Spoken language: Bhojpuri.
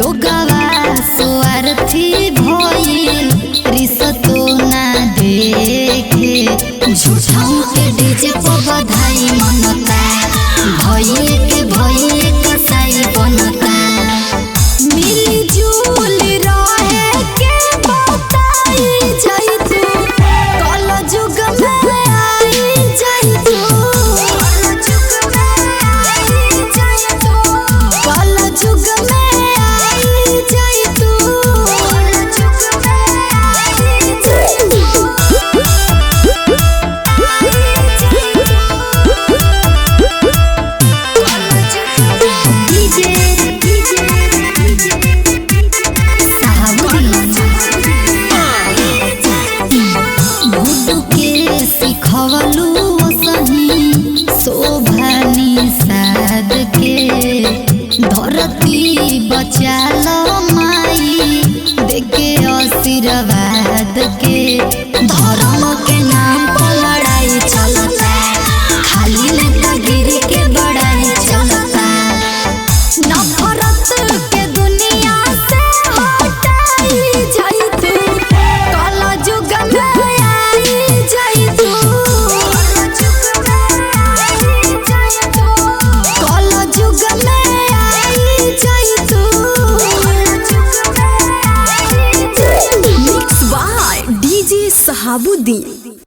लोगवा स्वार्थी भइल रिश्तो ना देखे झूठाऊ के डीजे पर बधाई मनता भइए कसाई बनता मिली जुल रहे के बताई जाई तू कल जुग में आई जाई तू कल जुग में आई जाई तू खवलू सही शोभानी साद के धरती बचाल माई देके आशीर्वाद के धर्म के नाम पर लड़ाई चलता खाली नेतागिरी के बड़ाई चलता नफरत के दुनिया से हटाई जाई तू कल जुग में आई जाई तू कल जुग में आई जाई तू मिक्स बाय डीजे सहाबुद्दीन।